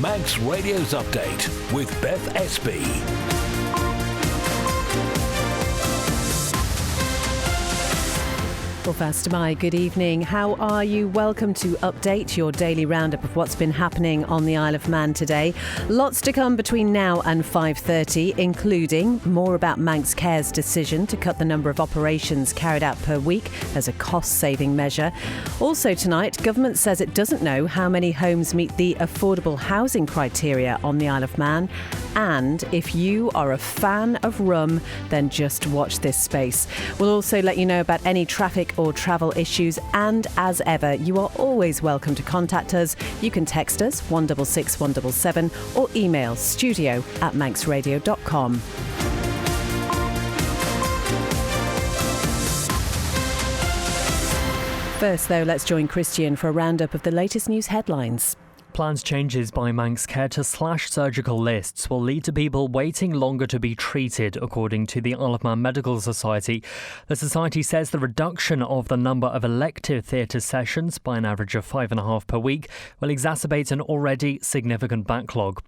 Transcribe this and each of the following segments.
Manx Radio's Update with Beth Espy. Well, first, good evening. How are you? Welcome to Update, your daily roundup of what's been happening on the Isle of Man today. Lots to come between now and 5:30, including more about Manx Care's decision to cut the number of operations carried out per week as a cost-saving measure. Also tonight, government says it doesn't know how many homes meet the affordable housing criteria on the Isle of Man. And if you are a fan of rum, then just watch this space. We'll also let you know about any traffic or travel issues, and as ever, you are always welcome to contact us. You can text us 166 177 or email studio@manxradio.com. First, though, let's join Christian for a roundup of the latest news headlines. Planned changes by Manx Care to slash surgical lists will lead to people waiting longer to be treated, according to the Isle of Man Medical Society. The society says the reduction of the number of elective theatre sessions by an average of 5.5 per week will exacerbate an already significant backlog.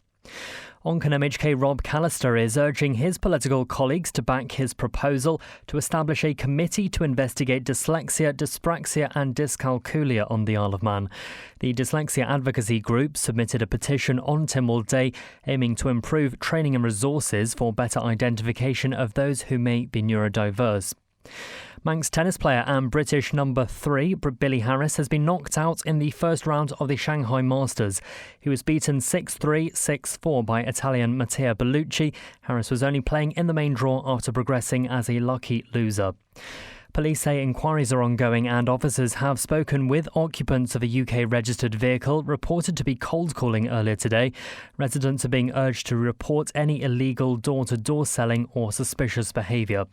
Onchan MHK Rob Callister is urging his political colleagues to back his proposal to establish a committee to investigate dyslexia, dyspraxia and dyscalculia on the Isle of Man. The dyslexia advocacy group submitted a petition on Tynwald Day aiming to improve training and resources for better identification of those who may be neurodiverse. Manx tennis player and British number 3 Billy Harris has been knocked out in the first round of the Shanghai Masters. He was beaten 6-3, 6-4 by Italian Matteo Bellucci. Harris was only playing in the main draw after progressing as a lucky loser. Police say inquiries are ongoing and officers have spoken with occupants of a UK-registered vehicle reported to be cold-calling earlier today. Residents are being urged to report any illegal door-to-door selling or suspicious behaviour.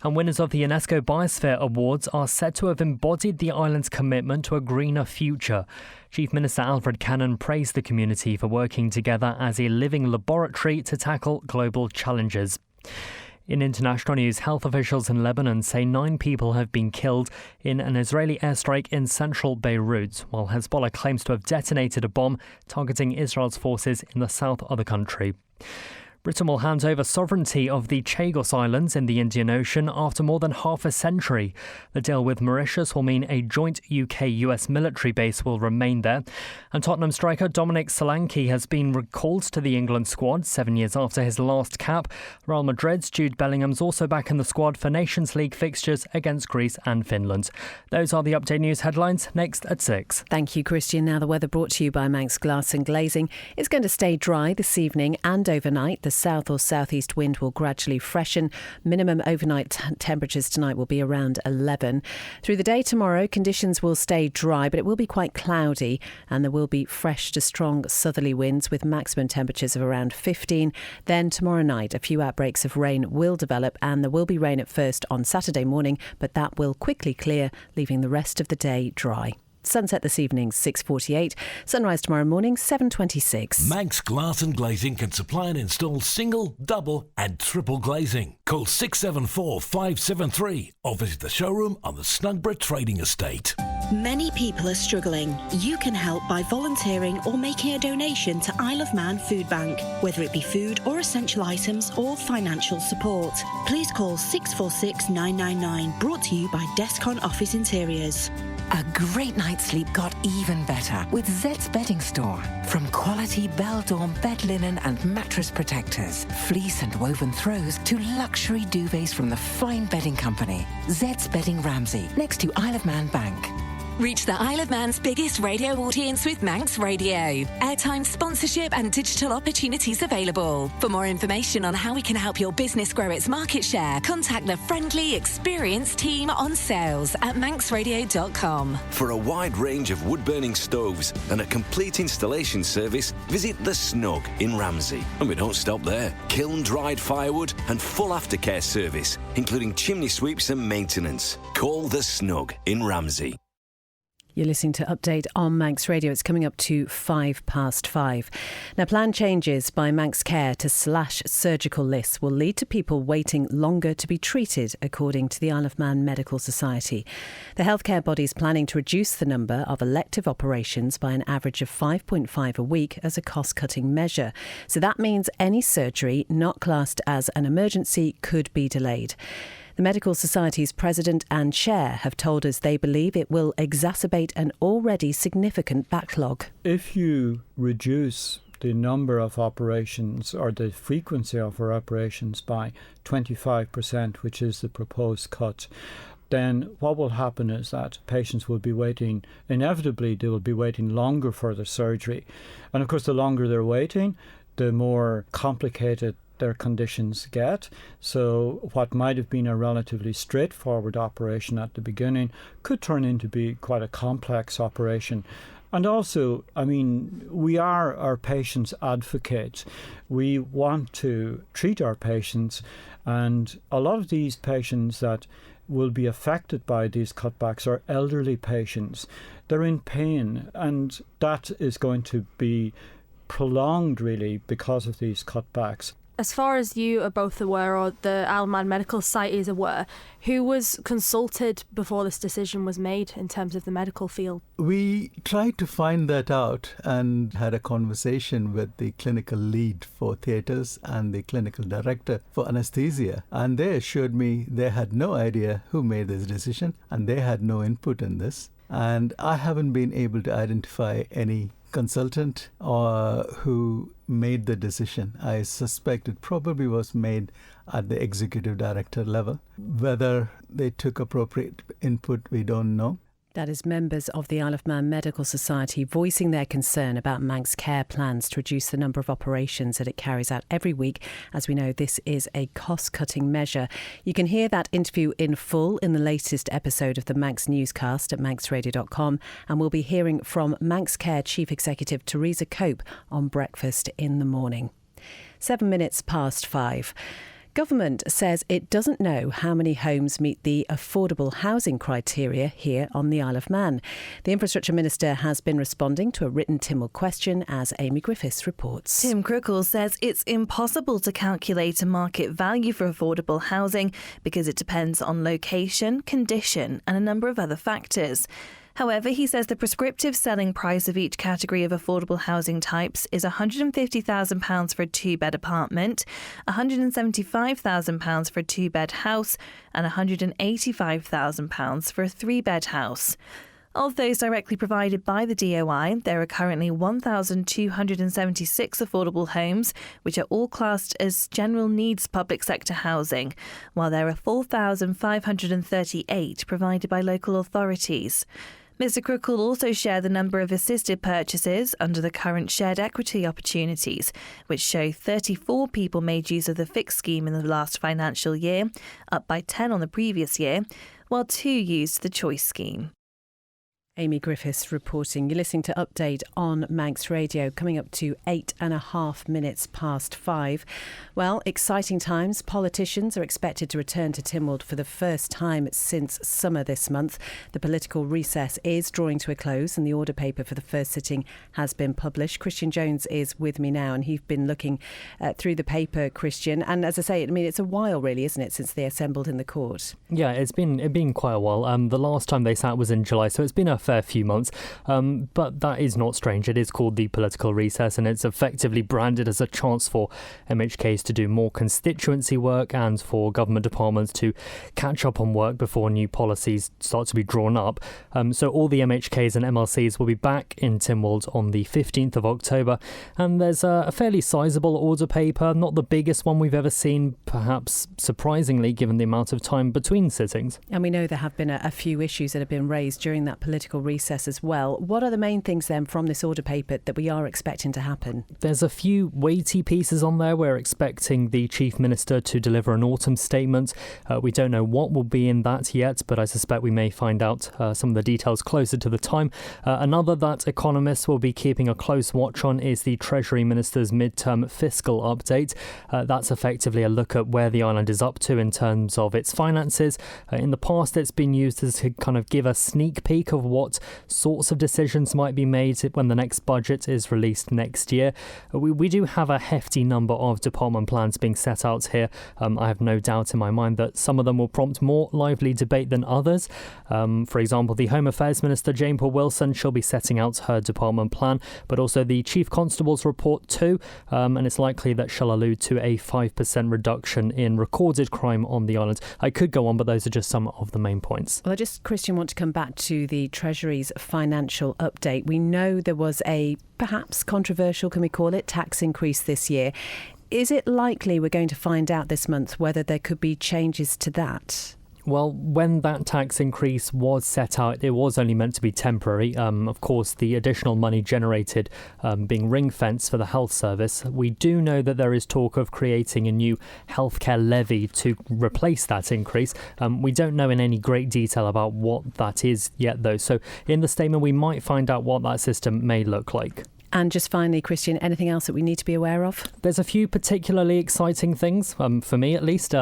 And winners of the UNESCO Biosphere Awards are said to have embodied the island's commitment to a greener future. Chief Minister Alfred Cannon praised the community for working together as a living laboratory to tackle global challenges. In international news, health officials in Lebanon say 9 people have been killed in an Israeli airstrike in central Beirut, while Hezbollah claims to have detonated a bomb targeting Israel's forces in the south of the country. Britain will hand over sovereignty of the Chagos Islands in the Indian Ocean after more than half a century. The deal with Mauritius will mean a joint UK-US military base will remain there. And Tottenham striker Dominic Solanke has been recalled to the England squad 7 years after his last cap. Real Madrid's Jude Bellingham's also back in the squad for Nations League fixtures against Greece and Finland. Those are the Update News headlines, next at 6. Thank you, Christian. Now the weather brought to you by Manx Glass and Glazing. It's going to stay dry this evening and overnight. The south or southeast wind will gradually freshen. Minimum overnight temperatures tonight will be around 11. Through the day tomorrow, conditions will stay dry, but it will be quite cloudy and there will be fresh to strong southerly winds with maximum temperatures of around 15. Then tomorrow night, a few outbreaks of rain will develop and there will be rain at first on Saturday morning, but that will quickly clear, leaving the rest of the day dry. Sunset this evening, 6:48. Sunrise tomorrow morning, 7:26. Manx Glass and Glazing can supply and install single, double and triple glazing. Call 674 573 or visit the showroom on the Snugborough Trading Estate. Many people are struggling. You can help by volunteering or making a donation to Isle of Man Food Bank, whether it be food or essential items or financial support. Please call 646 999, brought to you by Descon Office Interiors. A great night's sleep got even better with Zed's Bedding Store. From quality Bell-Dorm bed linen and mattress protectors, fleece and woven throws to luxury duvets from the fine bedding company. Zed's Bedding Ramsey, next to Isle of Man Bank. Reach the Isle of Man's biggest radio audience with Manx Radio. Airtime, sponsorship and digital opportunities available. For more information on how we can help your business grow its market share, contact the friendly, experienced team on sales at manxradio.com. For a wide range of wood-burning stoves and a complete installation service, visit The Snug in Ramsey. And we don't stop there. Kiln-dried firewood and full aftercare service, including chimney sweeps and maintenance. Call The Snug in Ramsey. You're listening to Update on Manx Radio. It's coming up to 5:05. Now, planned changes by Manx Care to slash surgical lists will lead to people waiting longer to be treated, according to the Isle of Man Medical Society. The healthcare body is planning to reduce the number of elective operations by an average of 5.5 a week as a cost-cutting measure. So that means any surgery not classed as an emergency could be delayed. The Medical Society's president and chair have told us they believe it will exacerbate an already significant backlog. If you reduce the number of operations or the frequency of our operations by 25%, which is the proposed cut, then what will happen is that patients will be waiting, inevitably they will be waiting longer for their surgery. And of course, the longer they're waiting, the more complicated their conditions get. So what might have been a relatively straightforward operation at the beginning could turn into be quite a complex operation. And also, I mean, we are our patients' advocates. We want to treat our patients, and a lot of these patients that will be affected by these cutbacks are elderly patients. They're in pain, and that is going to be prolonged really because of these cutbacks. As far as you are both aware, or the Isle of Man Medical Society is aware, who was consulted before this decision was made in terms of the medical field? We tried to find that out and had a conversation with the clinical lead for theatres and the clinical director for anaesthesia. And they assured me they had no idea who made this decision and they had no input in this. And I haven't been able to identify any consultant or who made the decision. I suspect it probably was made at the executive director level. Whether they took appropriate input, we don't know. That is members of the Isle of Man Medical Society voicing their concern about Manx Care plans to reduce the number of operations that it carries out every week. As we know, this is a cost-cutting measure. You can hear that interview in full in the latest episode of the Manx Newscast at manxradio.com, and we'll be hearing from Manx Care Chief Executive Teresa Cope on Breakfast in the Morning. 7 minutes past 5. Government says it doesn't know how many homes meet the affordable housing criteria here on the Isle of Man. The Infrastructure Minister has been responding to a written Tynwald question, as Amy Griffiths reports. Tim Crookall says it's impossible to calculate a market value for affordable housing because it depends on location, condition and a number of other factors. However, he says the prescriptive selling price of each category of affordable housing types is £150,000 for a two-bed apartment, £175,000 for a two-bed house and £185,000 for a three-bed house. Of those directly provided by the DOI, there are currently 1,276 affordable homes, which are all classed as general needs public sector housing, while there are 4,538 provided by local authorities. Mr Crookall also shared the number of assisted purchases under the current shared equity opportunities, which show 34 people made use of the fixed scheme in the last financial year, up by 10 on the previous year, while 2 used the choice scheme. Amy Griffiths reporting. You're listening to Update on Manx Radio, coming up to 8.5 minutes past 5. Well, exciting times. Politicians are expected to return to Tynwald for the first time since summer this month. The political recess is drawing to a close and the order paper for the first sitting has been published. Christian Jones is with me now and he's been looking through the paper, Christian. And as I say, I mean, it's a while really, isn't it, since they assembled in the court? Yeah, it's been quite a while. The last time they sat was in July, so it's been a fair few months. But that is not strange. It is called the political recess and it's effectively branded as a chance for MHKs to do more constituency work and for government departments to catch up on work before new policies start to be drawn up. So all the MHKs and MLCs will be back in Tynwald on the 15th of October. And there's a fairly sizable order paper, not the biggest one we've ever seen, perhaps surprisingly, given the amount of time between sittings. And we know there have been a few issues that have been raised during that political recess as well. What are the main things then from this order paper that we are expecting to happen? There's a few weighty pieces on there. We're expecting the Chief Minister to deliver an autumn statement. We don't know what will be in that yet, but I suspect we may find out some of the details closer to the time. Another that economists will be keeping a close watch on is the Treasury Minister's midterm fiscal update. That's effectively a look at where the island is up to in terms of its finances. In the past, it's been used as to kind of give a sneak peek of what what sorts of decisions might be made when the next budget is released next year. We do have a hefty number of department plans being set out here. I have no doubt in my mind that some of them will prompt more lively debate than others. For example, the Home Affairs Minister Jane Paul Wilson, she'll be setting out her department plan, but also the Chief Constable's report too, and it's likely that she'll allude to a 5% reduction in recorded crime on the island. I could go on, but those are just some of the main points. Well, I just, Christian, want to come back to the Treasury's financial update. We know there was a perhaps controversial, can we call it, tax increase this year. Is it likely we're going to find out this month whether there could be changes to that? Well, when that tax increase was set out, it was only meant to be temporary. Of course, the additional money generated being ring-fenced for the health service. We do know that there is talk of creating a new healthcare levy to replace that increase. We don't know in any great detail about what that is yet, though. So in the statement, we might find out what that system may look like. And just finally, Christian, anything else that we need to be aware of? There's a few particularly exciting things, for me at least,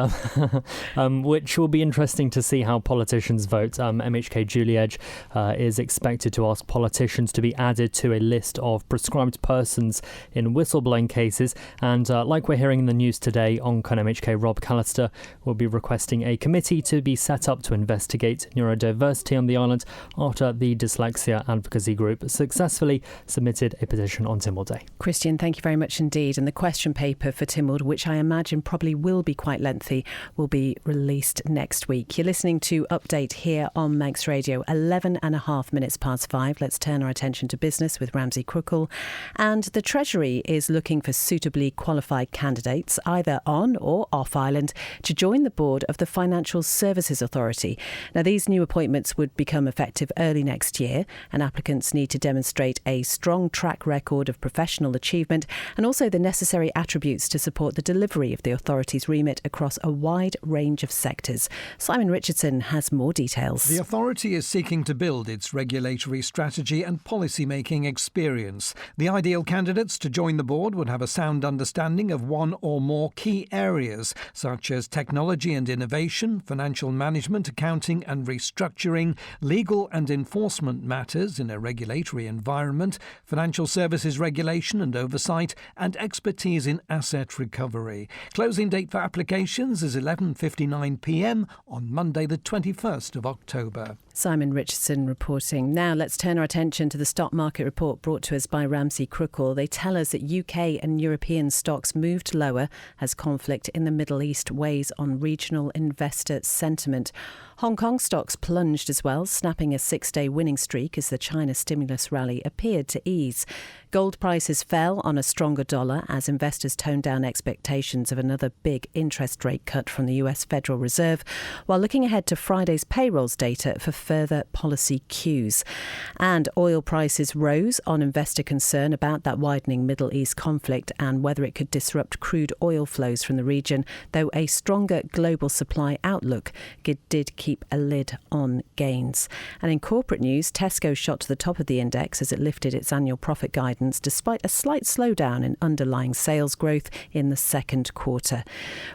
which will be interesting to see how politicians vote. MHK Julie Edge is expected to ask politicians to be added to a list of prescribed persons in whistleblowing cases. And like we're hearing in the news today, Oncon MHK Rob Callister will be requesting a committee to be set up to investigate neurodiversity on the island after the Dyslexia Advocacy Group successfully submitted a petition on Tynwald Day. Christian, thank you very much indeed. And the question paper for Tynwald, which I imagine probably will be quite lengthy, will be released next week. You're listening to Update here on Manx Radio, 5:11 Let's turn our attention to business with Ramsey Crookall. And the Treasury is looking for suitably qualified candidates, either on or off island, to join the board of the Financial Services Authority. Now, these new appointments would become effective early next year, and applicants need to demonstrate a strong track record of professional achievement and also the necessary attributes to support the delivery of the authority's remit across a wide range of sectors. Simon Richardson has more details. The authority is seeking to build its regulatory strategy and policy-making experience. The ideal candidates to join the board would have a sound understanding of one or more key areas, such as technology and innovation, financial management, accounting and restructuring, legal and enforcement matters in a regulatory environment, financial services regulation and oversight, and expertise in asset recovery. Closing date for applications is 11:59 p.m. on Monday the 21st of October. Simon Richardson reporting. Now let's turn our attention to the stock market report brought to us by Ramsey Crookall. They tell us that UK and European stocks moved lower as conflict in the Middle East weighs on regional investor sentiment. Hong Kong stocks plunged as well, snapping a 6-day winning streak as the China stimulus rally appeared to ease. Gold prices fell on a stronger dollar as investors toned down expectations of another big interest rate cut from the US Federal Reserve, while looking ahead to Friday's payrolls data for further policy cues. And oil prices rose on investor concern about that widening Middle East conflict and whether it could disrupt crude oil flows from the region, though a stronger global supply outlook did keep a lid on gains. And in corporate news, Tesco shot to the top of the index as it lifted its annual profit guidance despite a slight slowdown in underlying sales growth in the second quarter.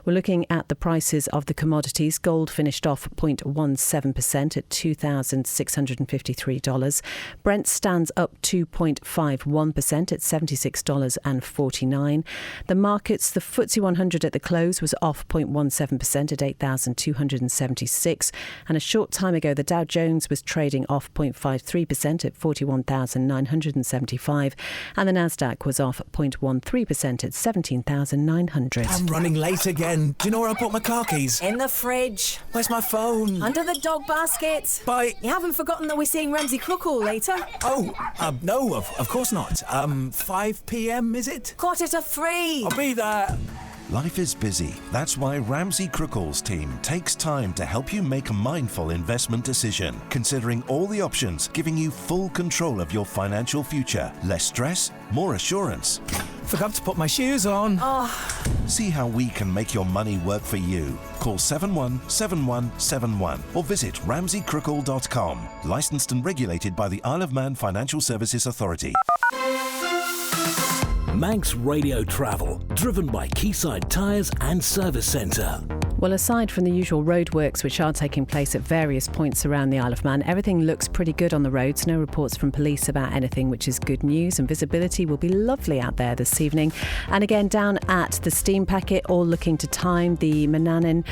We're looking at the prices of the commodities. Gold finished off 0.17% at $2,653. Brent stands up 2.51% at $76.49. The markets, the FTSE 100 at the close was off 0.17% at 8,276. And a short time ago, the Dow Jones was trading off 0.53% at 41,975. And the Nasdaq was off 0.13% at 17,900. I'm running late again. Do you know where I put my car keys? In the fridge. Where's my phone? Under the dog basket. Bye. You haven't forgotten that we're seeing Ramsey Crookall later? Oh, no, of course not. 5 p.m, is it? 2:45. I'll be there. Life is busy. That's why Ramsey Crookall's team takes time to help you make a mindful investment decision, considering all the options, giving you full control of your financial future. Less stress, more assurance. Forgot to put my shoes on. See how we can make your money work for you. Call 717171 or visit ramseycrookall.com. Licensed and regulated by the Isle of Man Financial Services Authority. Manx Radio Travel, driven by Quayside Tyres and Service Centre. Well, aside from the usual roadworks which are taking place at various points around the Isle of Man, everything looks pretty good on the roads. No reports from police about anything, which is good news, and visibility will be lovely out there this evening. And again, down at the steam packet, all looking to time. The Manannan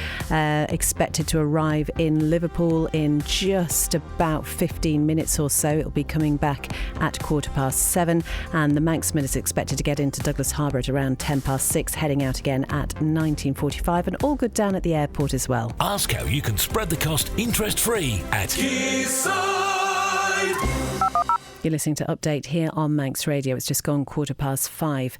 expected to arrive in Liverpool in just about 15 minutes or so. It'll be coming back at 7:15, and the Manxman is expected to get into Douglas Harbour at around 6:10, heading out again at 19:45, and all good down at the airport as well. Ask how you can spread the cost interest-free at Quayside. You're listening to Update here on Manx Radio. It's just gone 5:15.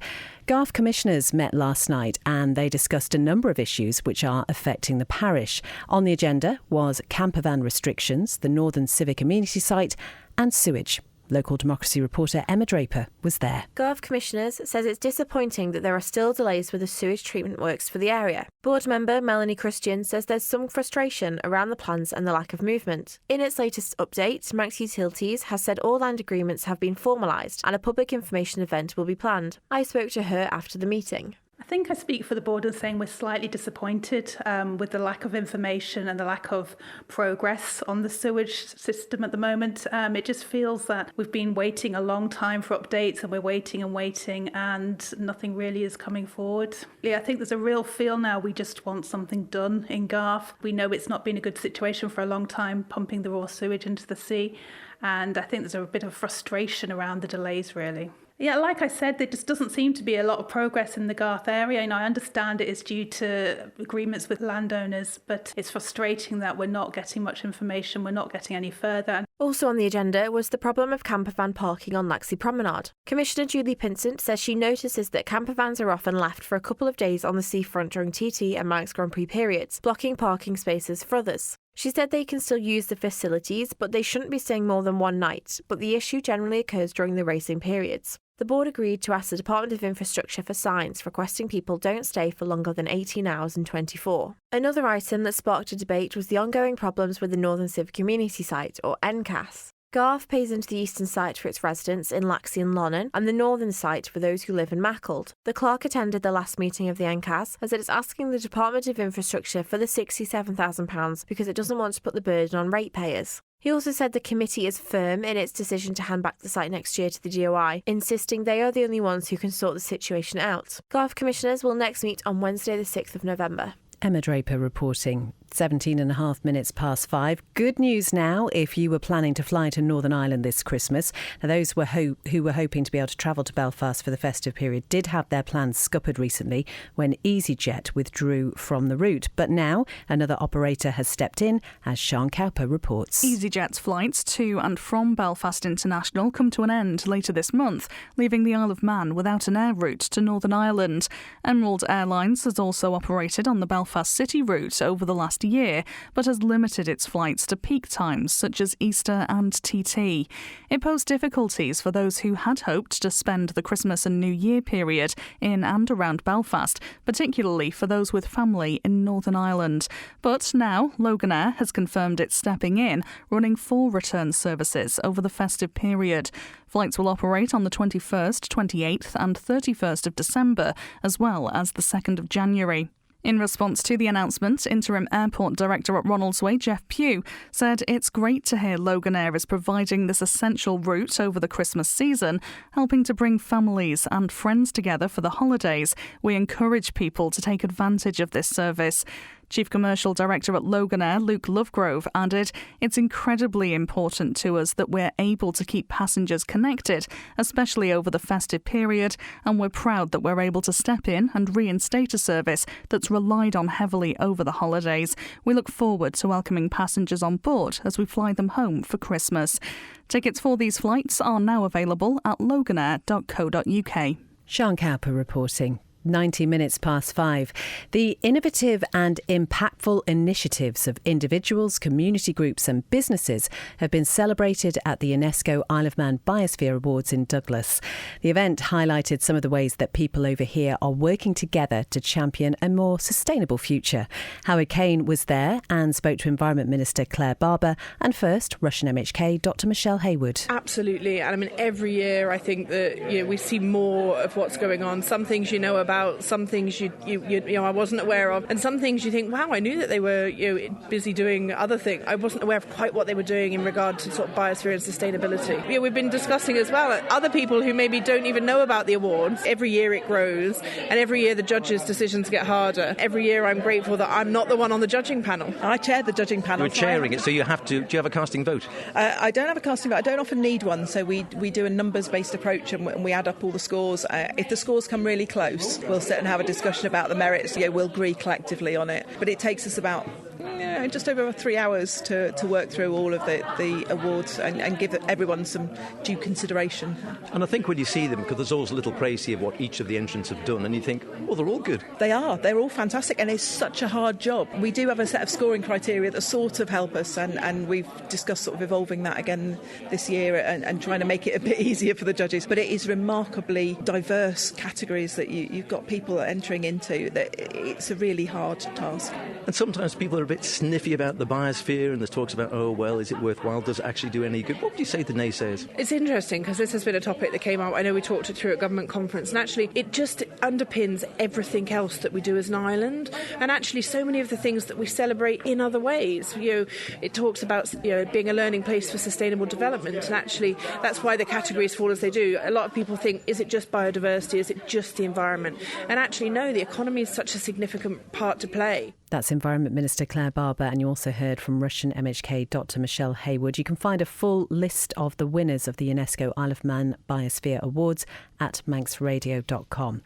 Garth commissioners met last night and they discussed a number of issues which are affecting the parish. On the agenda was campervan restrictions, the Northern Civic Amenity Site and sewage. Local Democracy reporter Emma Draper was there. Garth Commissioners says it's disappointing that there are still delays with the sewage treatment works for the area. Board member Melanie Christian says there's some frustration around the plans and the lack of movement. In its latest update, Manx Utilities has said all land agreements have been formalised and a public information event will be planned. I spoke to her after the meeting. I think I speak for the board in saying we're slightly disappointed with the lack of information and the lack of progress on the sewage system at the moment. It just feels that we've been waiting a long time for updates and we're waiting and nothing really is coming forward. I think there's a real feel now we just want something done in Garth. We know it's not been a good situation for a long time, pumping the raw sewage into the sea, and I think there's a bit of frustration around the delays really. Yeah, like I said, there just doesn't seem to be a lot of progress in the Garth area, and I understand it is due to agreements with landowners, but it's frustrating that we're not getting much information, we're not getting any further. Also on the agenda was the problem of campervan parking on Laxey Promenade. Commissioner Julie Pinsent says she notices that campervans are often left for a couple of days on the seafront during TT and Manx Grand Prix periods, blocking parking spaces for others. She said they can still use the facilities, but they shouldn't be staying more than one night, but the issue generally occurs during the racing periods. The board agreed to ask the Department of Infrastructure for signs requesting people don't stay for longer than 18 hours in 24. Another item that sparked a debate was the ongoing problems with the Northern Civic Community Site, or NCAS. Garth pays into the eastern site for its residents in Laxey and Lonnan, and the northern site for those who live in Mackald. The clerk attended the last meeting of the NCAS and said it's asking the Department of Infrastructure for the £67,000 because it doesn't want to put the burden on ratepayers. He also said the committee is firm in its decision to hand back the site next year to the DOI, insisting they are the only ones who can sort the situation out. Garth commissioners will next meet on Wednesday the 6th of November. Emma Draper reporting. 5:17. Good news now if you were planning to fly to Northern Ireland this Christmas. Now, those who were hoping to be able to travel to Belfast for the festive period did have their plans scuppered recently when EasyJet withdrew from the route. But now another operator has stepped in, as Sean Cowper reports. EasyJet's flights to and from Belfast International come to an end later this month, leaving the Isle of Man without an air route to Northern Ireland. Emerald Airlines has also operated on the Belfast City route over the last year, but has limited its flights to peak times such as Easter and TT. It posed difficulties for those who had hoped to spend the Christmas and New Year period in and around Belfast, particularly for those with family in Northern Ireland. But now Loganair has confirmed it's stepping in, running 4 return services over the festive period. Flights will operate on the 21st, 28th and 31st of December, as well as the 2nd of January. In response to the announcement, Interim Airport Director at Ronaldsway, Jeff Pugh, said it's great to hear Loganair is providing this essential route over the Christmas season, helping to bring families and friends together for the holidays. We encourage people to take advantage of this service. Chief Commercial Director at Loganair, Luke Lovegrove, added, "It's incredibly important to us that we're able to keep passengers connected, especially over the festive period, and we're proud that we're able to step in and reinstate a service that's relied on heavily over the holidays. We look forward to welcoming passengers on board as we fly them home for Christmas." Tickets for these flights are now available at loganair.co.uk. Sean Cowper reporting. 5:90. The innovative and impactful initiatives of individuals, community groups and businesses have been celebrated at the UNESCO Isle of Man Biosphere Awards in Douglas. The event highlighted some of the ways that people over here are working together to champion a more sustainable future. Howard Kane was there and spoke to Environment Minister Claire Barber and first Russian MHK Dr Michelle Haywood. Absolutely, and I mean every year I think that we see more of what's going on. Some things you know about about some things you know I wasn't aware of, and some things you think, wow, I knew that they were busy doing other things. I wasn't aware of quite what they were doing in regard to sort of biosphere and sustainability. We've been discussing as well other people who maybe don't even know about the awards. Every year it grows, and every year the judges' decisions get harder. Every year I'm grateful that I'm not the one on the judging panel. I chair the judging panel. You're chairing it, so you have to. Do you have a casting vote? I don't have a casting vote. I don't often need one, so we do a numbers-based approach, and we add up all the scores. If the scores come really close, we'll sit and have a discussion about the merits. We'll agree collectively on it. But it takes us about just over 3 hours to work through all of the awards and give everyone some due consideration. And I think when you see them, because there's always a little précis of what each of the entrants have done, and you think, oh, they're all good. They are. They're all fantastic, and it's such a hard job. We do have a set of scoring criteria that sort of help us, and we've discussed sort of evolving that again this year and trying to make it a bit easier for the judges. But it is remarkably diverse categories that you've got people entering into. That it's a really hard task. And sometimes people are a bit sniffy about the biosphere, and there's talks about, oh, well, is it worthwhile? Does it actually do any good? What would you say to naysayers? It's interesting because this has been a topic that came up. I know we talked it through at government conference, and actually it just underpins everything else that we do as an island, and actually so many of the things that we celebrate in other ways. It talks about being a learning place for sustainable development, and actually that's why the categories fall as they do. A lot of people think, is it just biodiversity? Is it just the environment? And actually, no, the economy is such a significant part to play. That's Environment Minister Claire Barber, and you also heard from Russian MHK Dr Michelle Haywood. You can find a full list of the winners of the UNESCO Isle of Man Biosphere Awards at manxradio.com.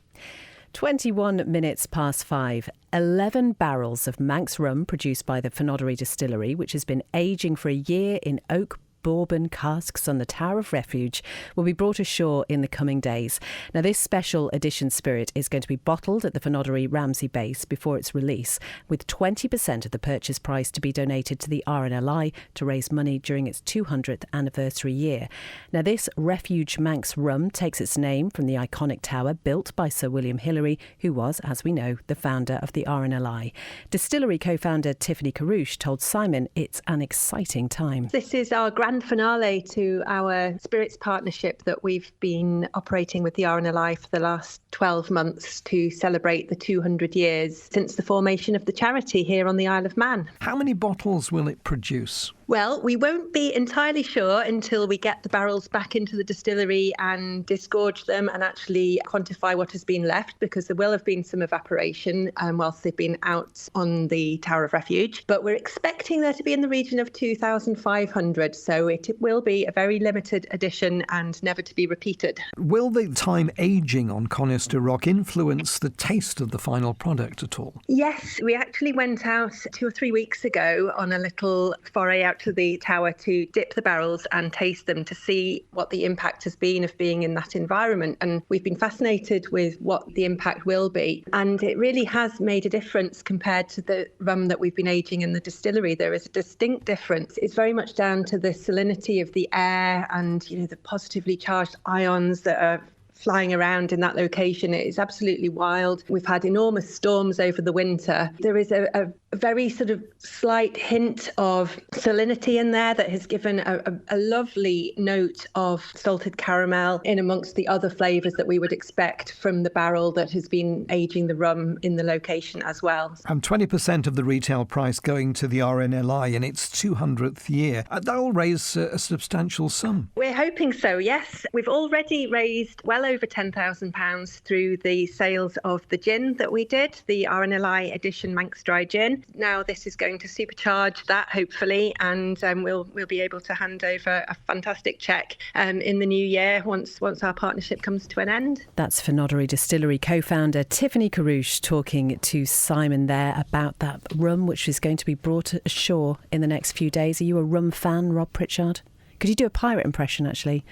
21 minutes past 5. 11 barrels of Manx rum produced by the Fenoddery Distillery, which has been aging for a year in oak bourbon casks on the Tower of Refuge, will be brought ashore in the coming days. Now, this special edition spirit is going to be bottled at the Fenoddery Ramsey base before its release, with 20% of the purchase price to be donated to the RNLI to raise money during its 200th anniversary year. Now, this Refuge Manx rum takes its name from the iconic tower built by Sir William Hillary, who was, as we know, the founder of the RNLI. Distillery co-founder Tiffany Carouche told Simon it's an exciting time. This is our grand finale to our Spirits partnership that we've been operating with the RNLI for the last 12 months to celebrate the 200 years since the formation of the charity here on the Isle of Man. How many bottles will it produce? Well, we won't be entirely sure until we get the barrels back into the distillery and disgorge them and actually quantify what has been left, because there will have been some evaporation whilst they've been out on the Tower of Refuge. But we're expecting there to be in the region of 2,500, so it will be a very limited edition and never to be repeated. Will the time aging on Conister Rock influence the taste of the final product at all? Yes, we actually went out 2 or 3 weeks ago on a little foray out to the tower to dip the barrels and taste them to see what the impact has been of being in that environment. And we've been fascinated with what the impact will be. And it really has made a difference compared to the rum that we've been aging in the distillery. There is a distinct difference. It's very much down to the salinity of the air and, the positively charged ions that are flying around in that location. It is absolutely wild. We've had enormous storms over the winter. There is a very sort of slight hint of salinity in there that has given a lovely note of salted caramel in amongst the other flavours that we would expect from the barrel that has been aging the rum in the location as well. And 20% of the retail price going to the RNLI in its 200th year. That will raise a substantial sum. We're hoping so, yes. We've already raised well over £10,000 through the sales of the gin that we did, the RNLI edition Manx Dry Gin. Now this is going to supercharge that, hopefully, and we'll be able to hand over a fantastic cheque in the new year once our partnership comes to an end. That's Fenoddery Distillery co-founder Tiffany Carouche talking to Simon there about that rum which is going to be brought ashore in the next few days. Are you a rum fan, Rob Pritchard? Could you do a pirate impression, actually?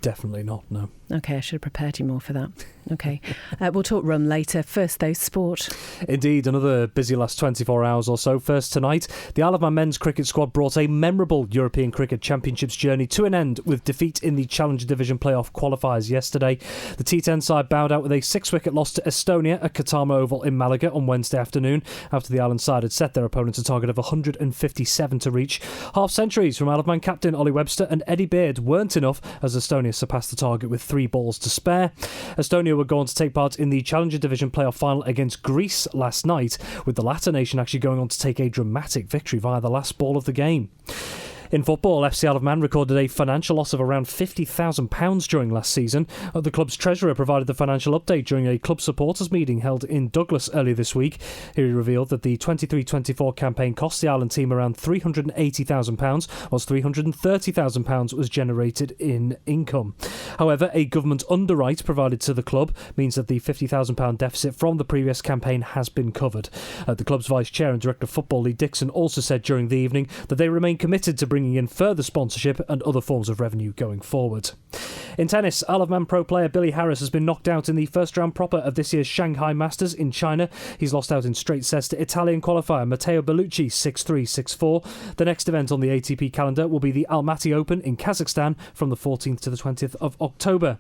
Definitely not, no. OK, I should have prepared you more for that. OK. We'll talk rum later. First, though, sport. Indeed, another busy last 24 hours or so. First tonight, the Isle of Man men's cricket squad brought a memorable European Cricket Championships journey to an end with defeat in the Challenger Division playoff qualifiers yesterday. The T10 side bowed out with a 6-wicket loss to Estonia at Katama Oval in Malaga on Wednesday afternoon, after the island side had set their opponents a target of 157 to reach. Half-centuries from Isle of Man captain Ollie Webster and Eddie Beard weren't enough as Estonia surpassed the target with 3 3 balls to spare. Estonia would go on to take part in the Challenger Division playoff final against Greece last night, with the latter nation actually going on to take a dramatic victory via the last ball of the game. In football, FC Isle of Man recorded a financial loss of around £50,000 during last season. The club's treasurer provided the financial update during a club supporters meeting held in Douglas earlier this week. He revealed that the 23-24 campaign cost the Ireland team around £380,000, whilst £330,000 was generated in income. However, a government underwrite provided to the club means that the £50,000 deficit from the previous campaign has been covered. The club's vice chair and director of football, Lee Dixon, also said during the evening that they remain committed to bringing in further sponsorship and other forms of revenue going forward. In tennis, Isle of Man pro player Billy Harris has been knocked out in the first round proper of this year's Shanghai Masters in China. He's lost out in straight sets to Italian qualifier Matteo Bellucci 6-3, 6-4. The next event on the ATP calendar will be the Almaty Open in Kazakhstan from the 14th to the 20th of October.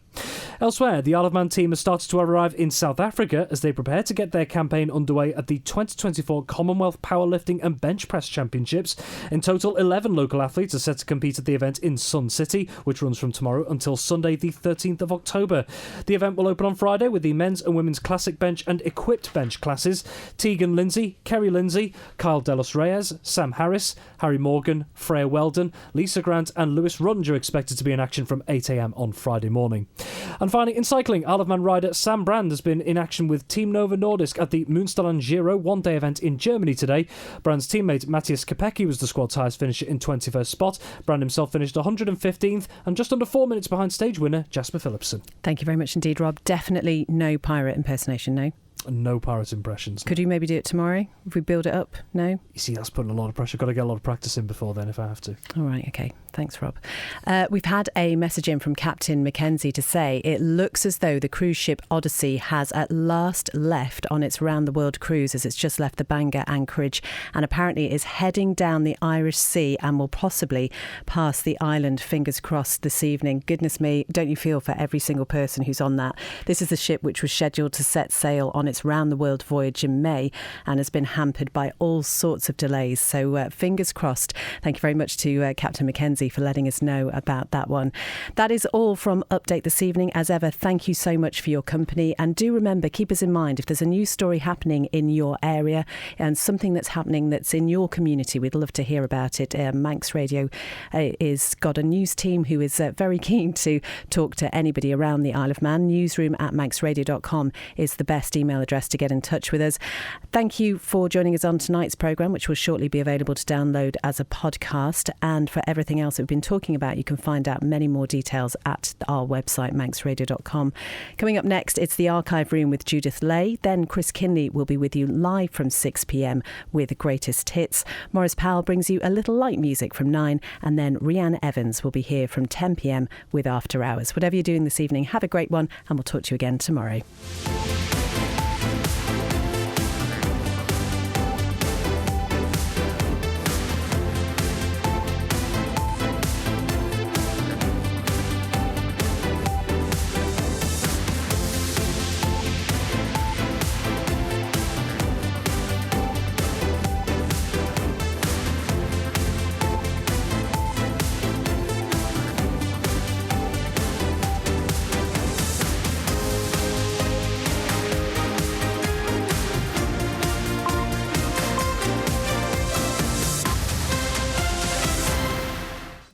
Elsewhere, the Isle of Man team has started to arrive in South Africa as they prepare to get their campaign underway at the 2024 Commonwealth Powerlifting and Bench Press Championships. In total, 11 local athletes are set to compete at the event in Sun City, which runs from tomorrow until Sunday the 13th of October. The event will open on Friday with the men's and women's classic bench and equipped bench classes. Tegan Lindsay, Kerry Lindsay, Kyle Delos Reyes, Sam Harris, Harry Morgan, Freya Weldon, Lisa Grant and Lewis Runge are expected to be in action from 8 a.m. on Friday morning. And finally, in cycling, Isle of Man rider Sam Brand has been in action with Team Novo Nordisk at the Münsterland Giro one-day event in Germany today. Brand's teammate Matthias Kopecky was the squad's highest finisher in 21st spot. Brand himself finished 115th and just under 4 minutes behind stage winner Jasper Philipsen. Thank you very much indeed, Rob. Definitely no pirate impersonation, no? No pirate impressions. Could you maybe do it tomorrow if we build it up? No? You see, that's putting a lot of pressure. Got to get a lot of practice in before then if I have to. All right, okay. Thanks, Rob. We've had a message in from Captain Mackenzie to say it looks as though the cruise ship Odyssey has at last left on its round-the-world cruise, as it's just left the Bangor anchorage and apparently is heading down the Irish Sea and will possibly pass the island, fingers crossed, this evening. Goodness me, don't you feel for every single person who's on that? This is the ship which was scheduled to set sail on its round-the-world voyage in May and has been hampered by all sorts of delays. So fingers crossed. Thank you very much to Captain Mackenzie for letting us know about that one. That is all from Update this evening. As ever, thank you so much for your company. And do remember, keep us in mind if there's a news story happening in your area and something that's happening that's in your community. We'd love to hear about it. Manx Radio is got a news team who is very keen to talk to anybody around the Isle of Man. Newsroom@manxradio.com is the best email address to get in touch with us. Thank you for joining us on tonight's programme, which will shortly be available to download as a podcast. And for everything else that we've been talking about, you can find out many more details at our website, manxradio.com. Coming up next, it's the Archive Room with Judith Lay. Then Chris Kinley will be with you live from 6 p.m. with the greatest hits. Maurice Powell brings you a little light music from 9, and then Rhiannon Evans will be here from 10 p.m. with After Hours. Whatever you're doing this evening, have a great one, and we'll talk to you again tomorrow.